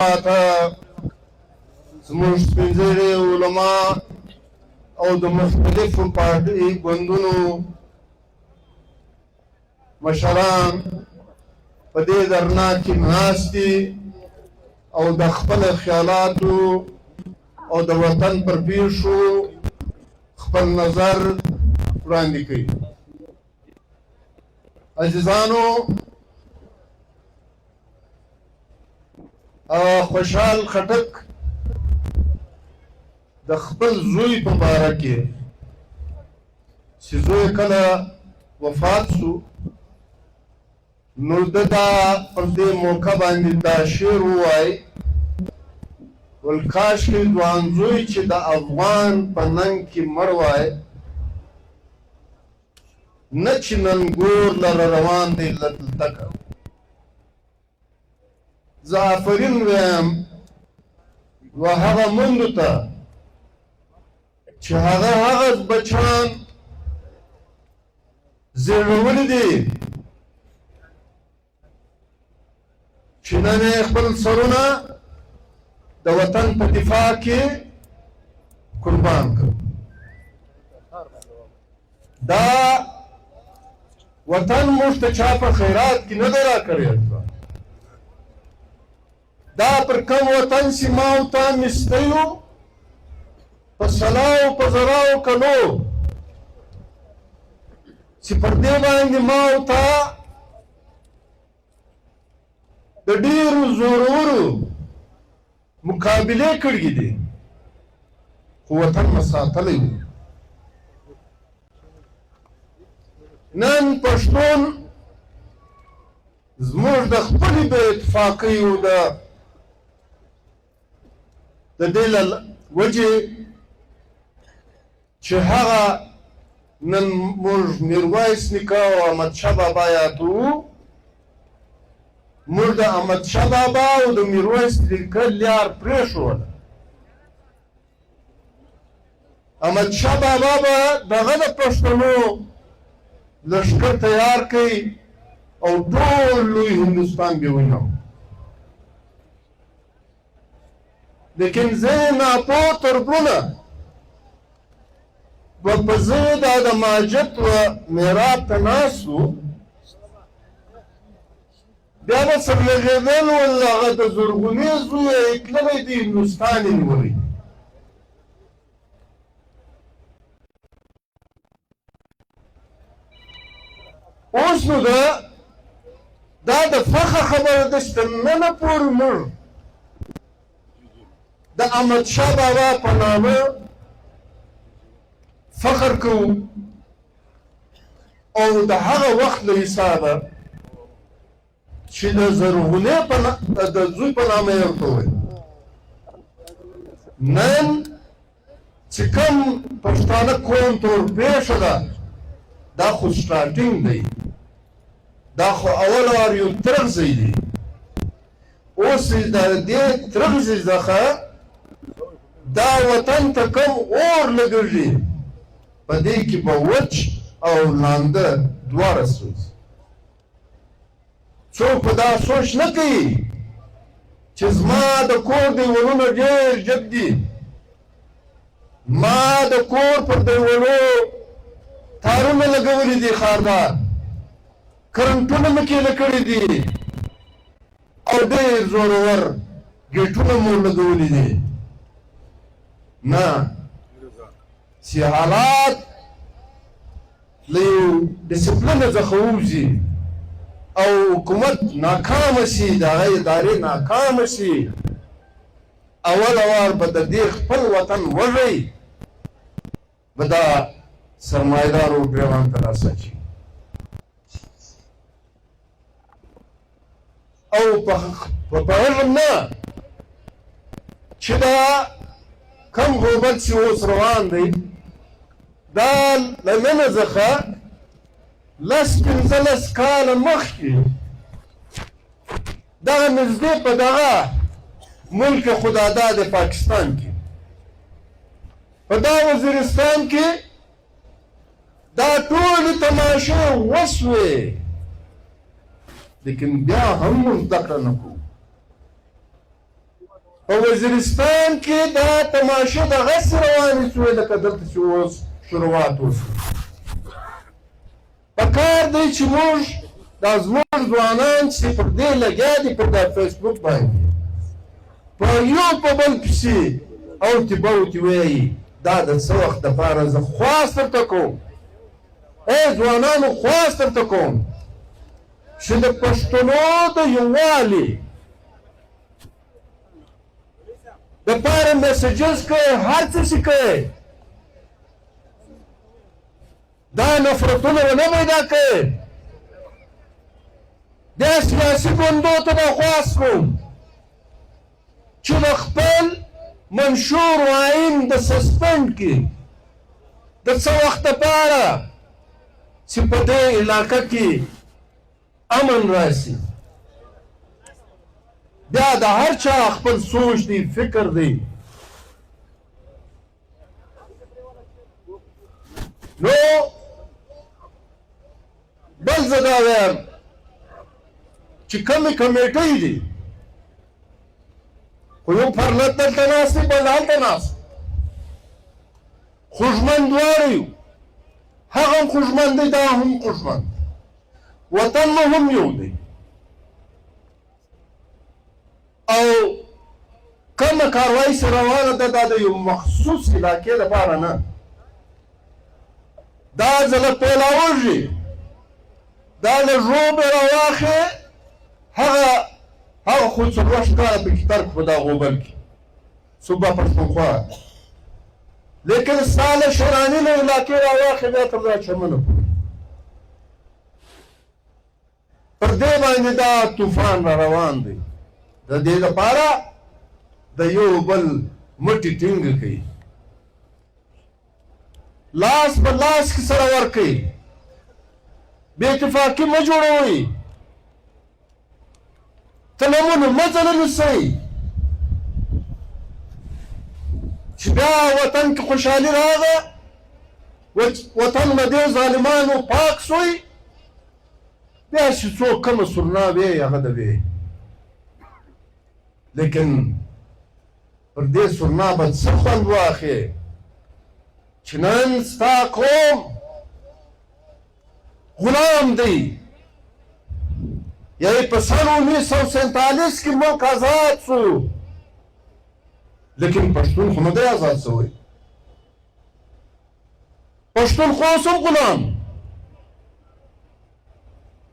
ته زموږ سپین ږیري علما او د مختلفو پارټي ګوندونو مشران په دې درنا کې ناست دي او د خپل خیالاتو او د وطن پر پیښو خپل نظر وړاندې کوي. عزیزانو، خوشحال خټک د خپل زوی په باره کې چې زوی کله وفات شو نو د دا پر دې موقع باندې دا شعر ووایي: ول کاشکې ځوان زوی چې د افغان په ننګ کې مړ وای، نه چې ننګور لره روان دی لتلتکه. زه آفرین ویم و هغه موندو ته چې هغه بچان زیږولي دي چې نن یې خپل سرونه د وطن په دفاع کې قربان کړ. دا وطن موږ ته چا په خیرات کې نه دی راکړی، دا پر کوم وطن چې ما او تا مستیو په سلاو په زراو کلو چې پر دې باندې ما او تا د ډېرو زورورو مقابلې کړې دي، خو وطن مو ساتلی و. نن پښتون زموږ د خپلې بې اتفاقۍ او د دې له وجې چې هغه نن موږ میرویس نیکه او احمدشاه بابا یادوو، موږ د احمدشاه بابا او د میرویس نیکه لار پرېښوله. احمدشاه بابا به دغه د پښتنو لښکر تیار کړي او ټول لوی هندوستان به ونیو. لیکن ځینې ناپوه تربرونه به په ځای د ماجت و محراب ته ناست وو، بیا به سرلغېدل ول هغه د زرغونې زوی یې تللی دی هندوستان یې نیولی. اوس نو دا د فخر خبره ده چې تر ننه پورې موږ د احمدشاه بابا په نامه فخر کوو او د هغه وخت له حسابه چې د زرغونې د زوی په نامه یې ورته وویل. نن چې کوم پښتانه قوم ته ورپېښه ده دا خو سټارټینګ دی، دا خو اول وار یو ترغځی دی. اوس د دې ترغځي څخه دا وطن ته کوم اور لګېږي په دې کې به وچ او لانده دواړه سوځي. څوک په دا سوچ نه کوي چې زما د کور دیوالونه ډېر جګ دي، ما د کور پر دیوالو تارونه لګولي دي، خاردار کرنټونه مې کېله کړي دي او ډېر زورور ګېټونه مو لګولي دي. نه، چې حالات له یو ډسپلینه څخه ووځي او حکومت ناکامه شي، د هغه ادارې ناکامه شي، اول وار به د دې خپل وطن وږی به دا سرمایدارو ګریوان ته راسچي او په علم نه چې دا کم غربت چې اوس روان دی دا له ننه څخه لس پنځلس کاله مخکې دغه نږدې په دغه ملک خداداد پاکستان کې په دا وزیرستان کې دا ټولې تماشې وشوې، لیکن بیا هم موږ زده کړه نه کوو. په وزیرستان کې دا تماشه دغسې روانې شوې لکه دلته چې اوس شروعات وشو. پکار دی چې موږ دا زموږ ځوانان چې پر دې لګیا دي په دا فیسبوک باندې په یو په بل پسې اوتې بوتې وایي دا د څه وخت دپاره زه خواست درته کوم ځوانانو خواست درته کوم چې د پښتنو د یووالي دپاره میسیجز کوئ هر څه چې کوئ دا نفرتونه ونه پیدا کوئ دې سیاسي ګوندو ته به خواست کوم چې د خپل منشور آئین د سسپینډ کړي د څه وخت دپاره چې په دې علاقه کې امن راشي. بیا د هر چا خپل سوچ دی فکر دی. نو بل زه دا وایم چې کومې کمیټۍ دي خو یو فرلت دلته ناست دی بل هلته ناست خوږمند دواړه یو هغه هم خوږمند دی دا هم خوږمند وطن مو هم یو دی او کومه کاروایي چې روانه ده دا د یو مخصوص علاقې لپاره نه دا ځله پیلاوږي دا له ژوبې راواخې هغه خو څلوېښت کاله پکې ترک په دا غوبل کې صوبه پښتونخوا لیکن ستا له شراني له علاقې راواخې بیا تر دا چمنه پورې پر دې باندې دا طوفان را روان دی د دې لپاره د یو بل مټې ټینګ کوي لاس په لاس کې سره ورکوي بې اتفاقي مه جوړوئ تلمونو مه ځلنسئ چې بیا وطن کې خوشحالي راغه وطن له دې ظالمانو پاک سوی بیا چې څوک کومه سرنا وی هغه د وی لیکن پر دې سرنا به څه خوند واخلې چې نن ستا قوم غلام دی یعنی په سن 1947 کې ملک آزاد شو لیکن پښتون خو نه دی آزاد شوی پښتونخوا اوس هم غلام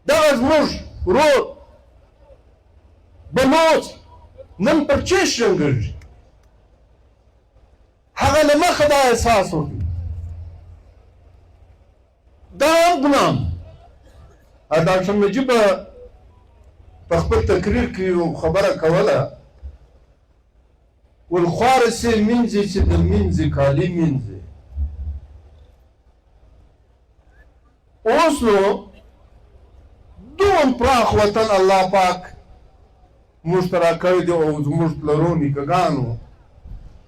دغه زموږ ورور بلوچ نن پر چیش جنګېږي هغه له مخه دا احساس وکړي دا هم غلام ډاکټر نجیب په خپل تقریر کې یو خبره کوله والخواره سې مینځي چې د مینځي کالي مینځي اوس نو دوم پراخ وطن الله پاک موږ ته راکړی دی او زموږ پلرو نیکهګانو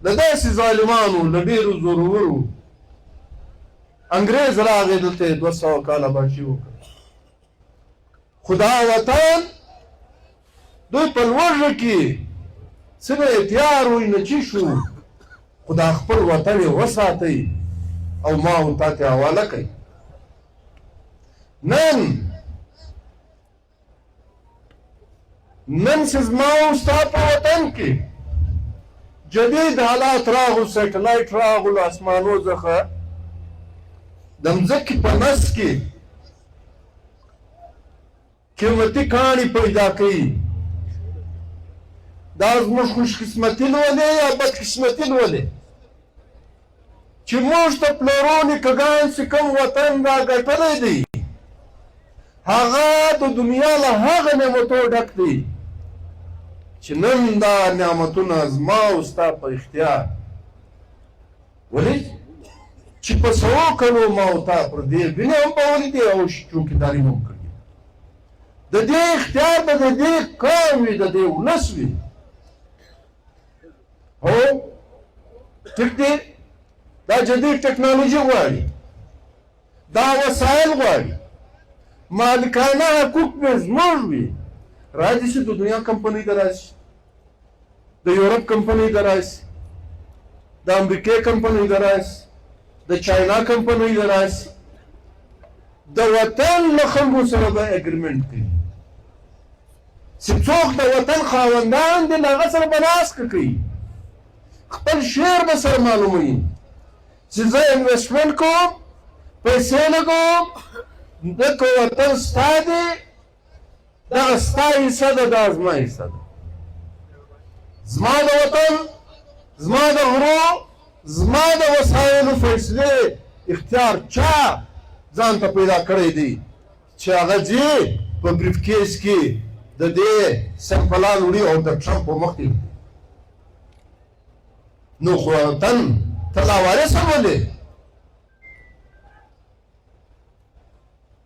له داسې ظالمانو له ډېرو زورورو انګریز راغی دلته یې 200 کاله بچي وکړ خو دا وطن دوی په لوږه کې څه به یې تیار وي نه چې شو خو دا خپل وطن یې وساتئ او ما او تا ته حواله کوي نن چې زما او ستا په وطن کې جدید حالات راغلو سیټلایټ راغلو اسمانو څخه د مځکې په نس کې قیمتي کاڼي پیدا کوي دا زموږ خوشقسمتي لولې یا بدقسمتي لولې چې موږ ته پلرو نیکهګان چې کوم وطن را ګټلی دی هغه د دنیا له هغه نعمتو ډک دی چې نن دا نعمتونه زما او ستا په اختیار ولې چې په سوو کلو ما او تا پر دې وینې هم په ولیدې او چوکیداري هم کړې د دې اختیار به د دې قوم وي د دې ولس وي هو ټیک دی دا جدید ټکنالوژي غواړي دا وسایل غواړي مالکانه حقوق به زموږ وي راځي چې د دنیا کمپنۍ ته راشي د یورپ کمپنۍ د راشي، د امریکې کمپنۍ د راشي، د چاینا کمپنۍ د راشي، د وطن له خلکو سره به اګریمنټ کوي چې څوک د وطن خاوندان دي له هغه سره به ناسته کوي، خپل شعر به سره معلوموي چې زه انویسټمنټ کوم، پیسې لګوم، دغه وطن ستا دی، دغه ستا حصه ده، دا زما حصه ده. زما د وطن، زما د غرو، زما د وسایلو فیصلې اختیار چا ځان ته پیدا کړی دی چې هغه ځي په بریف کیس کې د دې سمپلان وړي او د ټرمپ په مخ کې. نو خو وطن ته لاوارثه ولې؟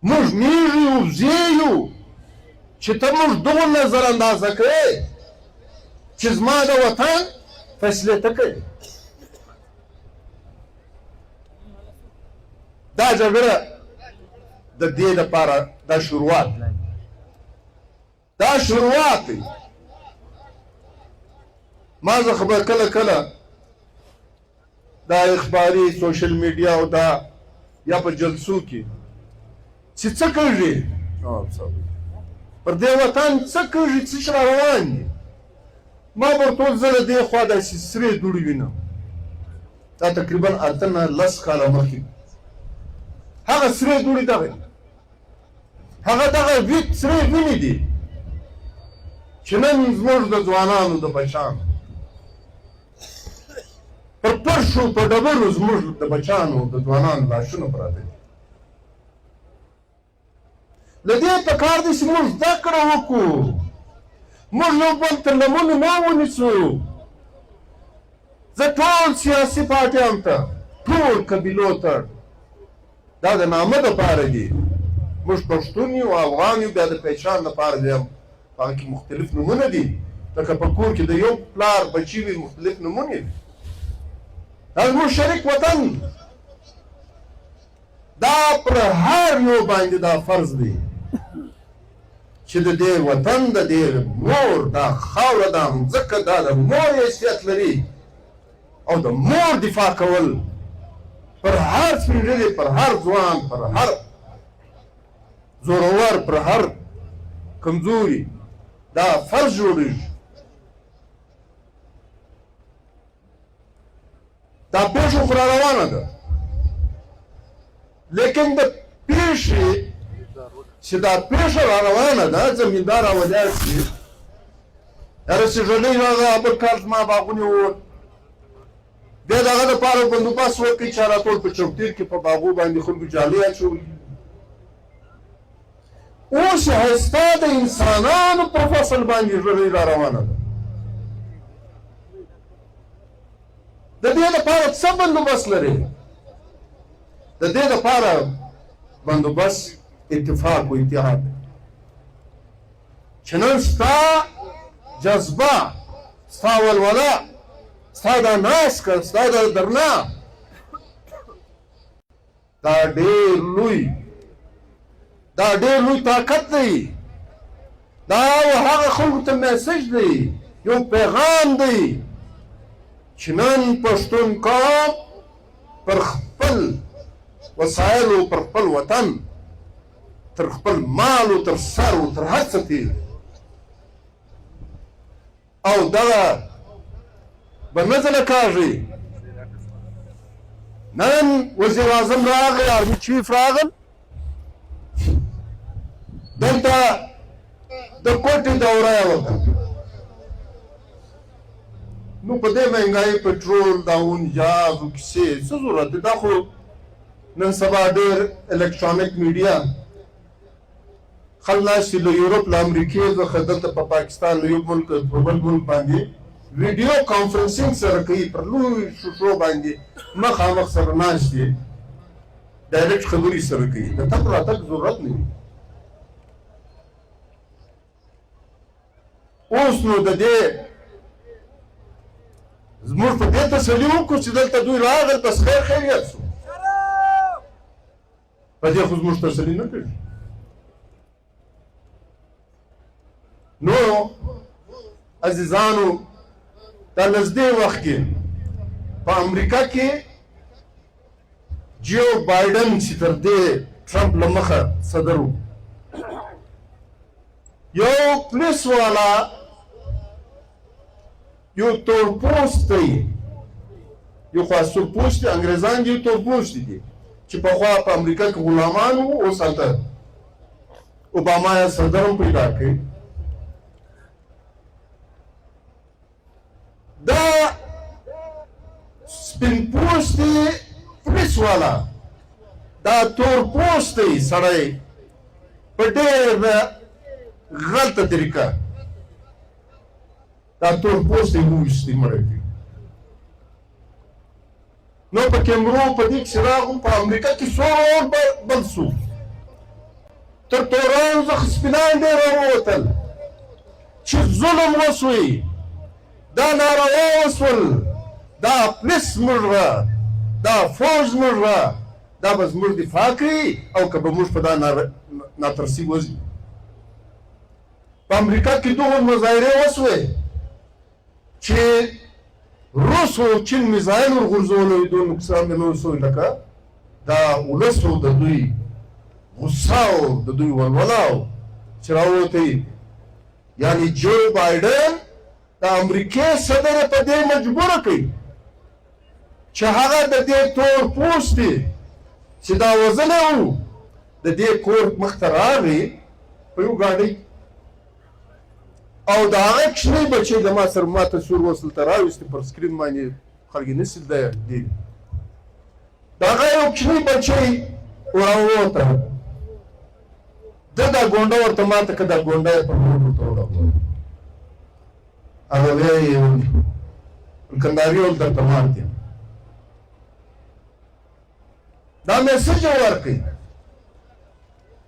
موږ میږ یو، وزې یو چې ته موږ دغه نظر اندازه کړې چې زما د وطن فیصلې ته کوي. دا جګړه د دې لپاره دا شروعات دی. ما زه خبر کله دا اخباري سوشل میډیا او دا یا په جلسو کې چې څه کېږي پر دې وطن څه کېږي، څه شی روان دي. ما ورته زه د دې خوا داسې سرې دوړې وینم، دا تقریبا 8-10 کاله مخکې هغه سرې دوړې دغه سرې وینې دي چې نن زموږ د ځوانانو د بچیانو پر پرشو په ډبرو زموږ د بچیانو د ځوانانو لاشونه پراته دي. له دې پکار دی چې موږ زده کړه وکړو، موږ یو بل تر لمنو نه ونیسو. زه ټول سیاسي پارټیانو ته، ټول قبیلو ته، دا د نامه دپاره دي. موږ پښتون یو، افغان یو، بیا د پهچان لپاره دی. هغه کې مختلف نومونه دي، لکه په کور کې د یو پلار بچي وي مختلف نومونه وي. دا زموږ شریک وطن، دا پر هر یو باندې دا فرض دی چې د دې وطن، د دې مور، دا خاوره، دا مځکه، دا د مور حیثیت لري او د مور دفاع کول پر هر سپینږیري، پر هر ځوان، پر هر زورور، پر هر کمزوري دا فرض جوړېږي. دا پیښه خو را روانه ده، لیکن د پیښې چې دا پیښه را روانه ده، زمیندار راولاړ شي، رسېږلۍ راغله، بل کال زما باغونه ووت، بیا د هغه دپاره بندوبست وکړئ چې راټول په چوکتیر کې په باغو باندې خلکو جالۍ اچولي. اوس ښایسته د انسانانو په فصل باندې ژړۍ را روانه ده. د دې لپاره څه بندوبست لري؟ د دې لپاره بندوبست اتفاق و اتحاد، چې نن ستا جذبه، ستا ولوله، ستا دا ناسکه، ستا دا درنا، دا ډېر لوی طاقت دی. دا هغه خلکو ته میسج دی، یو پیغام دی چې نن پښتون قوم پر خپل وسایلو، پر خپل وطن، تر خپل مالو، تر سرو، تر هر څه تېر او دغه به نه ځله کاږي. نن وزیر اعظم راغی، آرمي چیف راغل، دلته د کوټې دوره یې وکړه. نو په دې مهنګایي پټرول، دا ونجاز او کیسې څه ضرورت دی؟ دا خو نن سبا ډېر الکترونیک میډیا خلک ناست دي له یورپ، له امریکې څخه دلته په پاکستان له یو ملک په بل ملک باندې ویډیو کانفرنسینګ سره کوي، پر لوی شوشو باندې مخامخ سره ناست دي، ډایرکټ خبرې سره کوي. د تګ راتګ ضرورت نه وي. اوس نو د دې زموږ په دې تسلي وکړو چې دلته دوی راغل، بس خیر خیریت شو. په دې خو زموږ تسلي نه کوي. نو عزیزانو، دا نږدې وخت کې په امریکا کې جو بایډن چې تر دې ټرمپ له مخه صدر و یو پولیس والا یو تورپوست دی یو خو سورپوست دی انګریزان دي تورپوست دي چې پخوا په امریکا کې غلامان وو اوس هلته اوباما یې صدر هم پیدا کړی دا سپین پوستی پولیس والا دا تور پوستی سړی په ډېر غلطه طریقه دا تور پوستی وویستی مړی کړي نو په کیمرو په دې کښې راغلو په امریکا کې څو اور بل شو تر تورانو څخه سپینان ډېر راووتل چې ظلم وسوی دا ناروا وسول دا پولیس موږ را دا فوج موږ را دا به زموږ دفاع کوي او که به موږ په دا ناترسي وځي په امریکا کې دغه مظاهرې وسوې چې روس او چین میزایل ورغورځولو دوی نقصان یې نه وسوی لکه دا ولس و د دوی غصه او د دوی ولوله چې راووتی یعنې جو بایډن د امریکې صدر یې په دې مجبوره کوي چې هغه د دې تور پوستي چې دا وژلی و د دې کور مخ ته راغی په یو ګاډۍ او د هغه کوچنی بچی د ما سره ما تصویر اوس دلته راویستې پر سکرین باندې خلک یې نشي دی د هغه یو کوچنی بچی راووته ده دا ګونډه ورته ماته که دا ګونډه یې پر مور ورته وډبوله هغه وایي کندهاري ول درته مات یم دا میسج یې ورکړي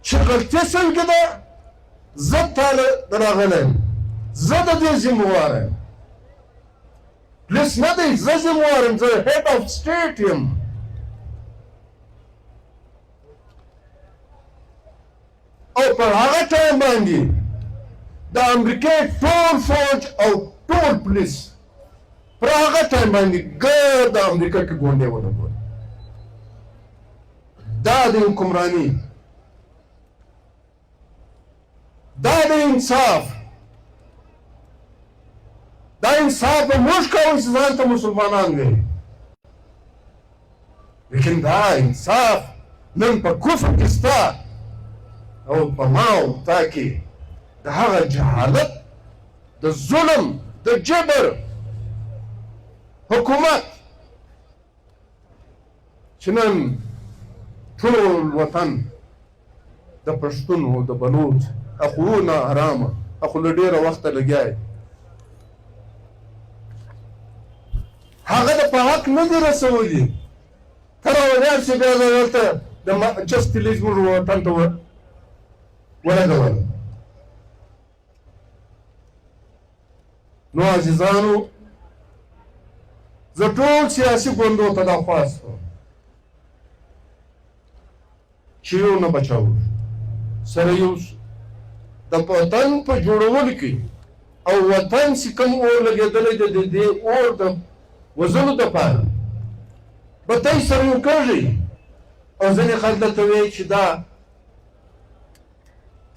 چې غلطي څنګه ده زه تاله راغلی یم زه د دې ذمهوار یم پولیس نه دی زه ذمهوار یم زه هیډ آف سټیټ یم او پر هغه ټایم باندې د امریکې ټول فوج او ټول پولیس پر هغه ټایم باندې ګرد د امریکا کې ګونډې ولګول دا د حکمراني دا د انصاف دا انصاف به موږ کوو چې ځان ته مسلمانان وایي لیکن دا انصاف نن په کفر کې سته او په ما او تا کې د هغه جهالت د ظلم د جبر حکومت چې نن ټول وطن د پښتون او د بلوچ اخو نه حرامه اخو له ډېره وخته لګیا یې هغه د په حق نه دي رسولي ته راولاړ شي بیا دلته د جسټیلیز موږ وطن ته ولګول نو عزیزانو زه ټول سیاسي ګوندو ته دا خواست کوم چې یو نه بچاو سره یو د وطن په جوړولو کې او وطن چې کوم اور لګېدلی دی د دې اور د وژلو دپاره به تی سره یو کېږي او ځینې خلک درته وایي چې دا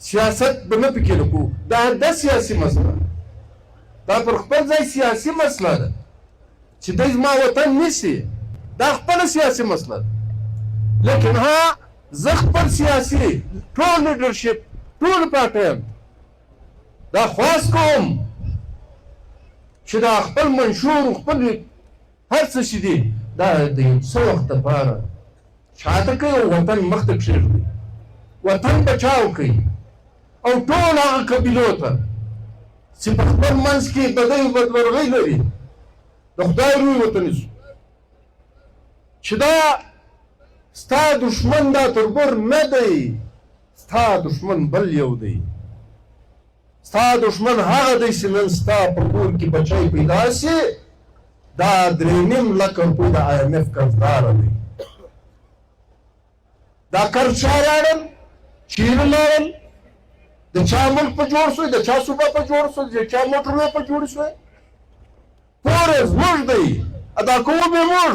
سیاست به نه پکې نه کوو دا سیاسي مسله دا پر خپل ځای سیاسي مسله ده چې دی زما وطن نیسي دا خپله سیاسي مسله ده لیکن ها زه خپل سیاسي ټول لیډرشپ ټول پارټیان دا خواست کوم چې دا خپل منشور خپل هر څه چې دي دا د یو څه وخت دپاره شاته کوي او وطن مخ ته کښېږدي وطن بچاو کوي او ټول هغه قبیلو ته چې په خپل منځ کې بدۍ بدمرغۍ لري د خدای روی وطني شو چې دا ستا دشمن دا تربور نه دی ستا دشمن بل یو دی ستا دشمن هغه دی چې نن ستا په کور کې بچی پیدا شي دا 3.5 لک روپۍ د IMF قرضداره دی دا قرض چا راړل چیرې لاړل د چا ملک په جوړ شوی د چا صوبه په جوړ شوی د چا موټرونه په جوړ شوی پور ادا کوو به موږ.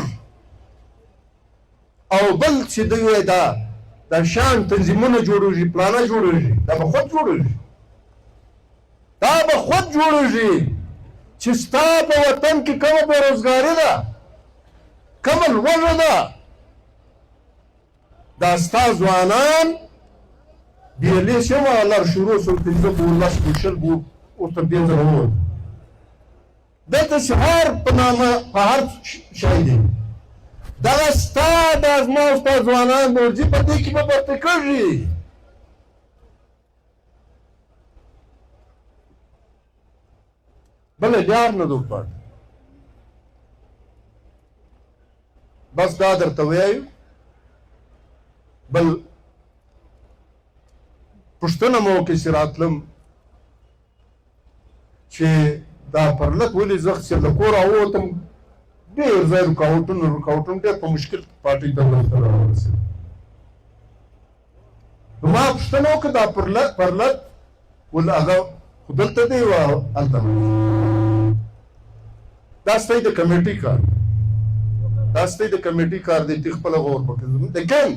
او بل چې دوی وایي دا شان تنظیمونه جوړېږي، پلانه جوړېږي، دا به خود جوړېږي، دا به خود جوړېږي چې ستا په وطن کې کومه بېروزګاري ده، کومه لوږه ده، دا ستا ځوانان بیلې شوه لار شروع شول، 15 بو 10 بو 20 بو ورته پنځه ووت. دلته شعار په نامه په هر شی دی. دغه ستا دا زما او ستا ځوانان مرجي په دې کې به برته کېږي. بله لار نه ده ورپاته. بس دا درته وایو. بل پوښتنه مو وکړئ چې راتلم چې دا پرلط ولې زه چې له کوره راووتم ډېر ځای رکاوټونه ډېر په مشکل پارټۍ ته دلته راورسېدم. نو ما پوښتنه وکړه دا پرلط ول هغه خو دلته دی او هلته دا ستاسې د کمیټې کار دا ستاسې د کمیټې کار دی ته خپله غور وکړې. لیکن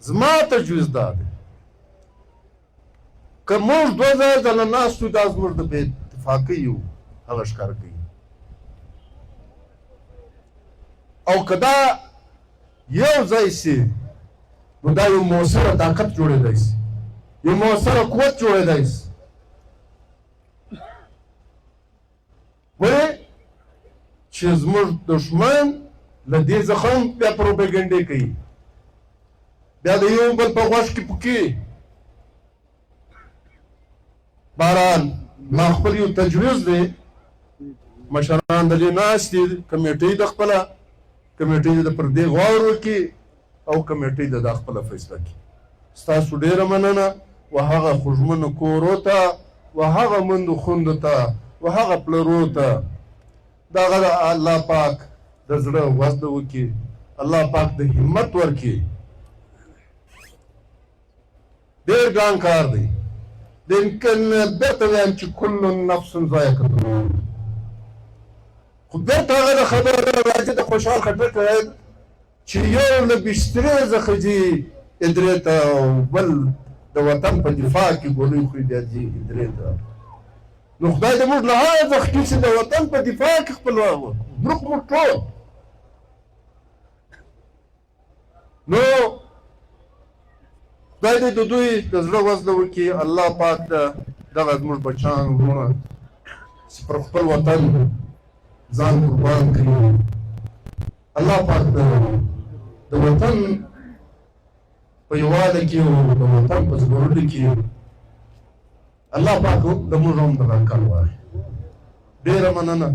زما تجویز دا دی که موږ دوه ځله ناست یو دا زموږ د بې اتفاقۍ یو هغه ښکاره کوي. او که دا یو ځای سي نو دا یو مؤثره طاقت جوړېدی سي، یو مؤثره قوت جوړېدی سي. ولې چې زموږ دښمن له دې څخه هم بیا پروپیګنډې کوي، بیا د یو بل په غوږ کې پکې. بهرحال ما خپل یو تجویز دی، مشران د دې ناست دي، کمیټۍ د خپله کمیټۍ د پر دې غور وکړي او کمیټۍ د دا خپله فیصله کړي. ستاسو ډېره مننه و هغه خوږمنو کورو ته و هغه مندو خوندو ته و هغه پلرو ته د هغه الله پاک د زړه وزده وکړي، الله پاک د همت ورکړي. ډېر ګران کار دی. يمكن بيرته ويم چې كل نفس ذائقة الموت. خو بېرته هغه خبره راځي د خوشحال خټک چې یو له بسترې څخه ځي ادرې ته او بل د وطن په دفاع کې ګولۍ خوري بیا ځي ادرې ته. نو خدای دې موږ له هغه څخه کړي چې د وطن په دفاع کې خپل ملک موږ ټول. نو خدای دې د دوی د زړه وزله وکړي. الله پاک دغه زموږ بچیان وروڼه چې پر خپل وطن ځان قربان کړي، الله پاک د وطن په یووالي کې او د وطن په ژغورلو کې الله پاک د موږ هم دغه کار واخلي. ډېره مننه.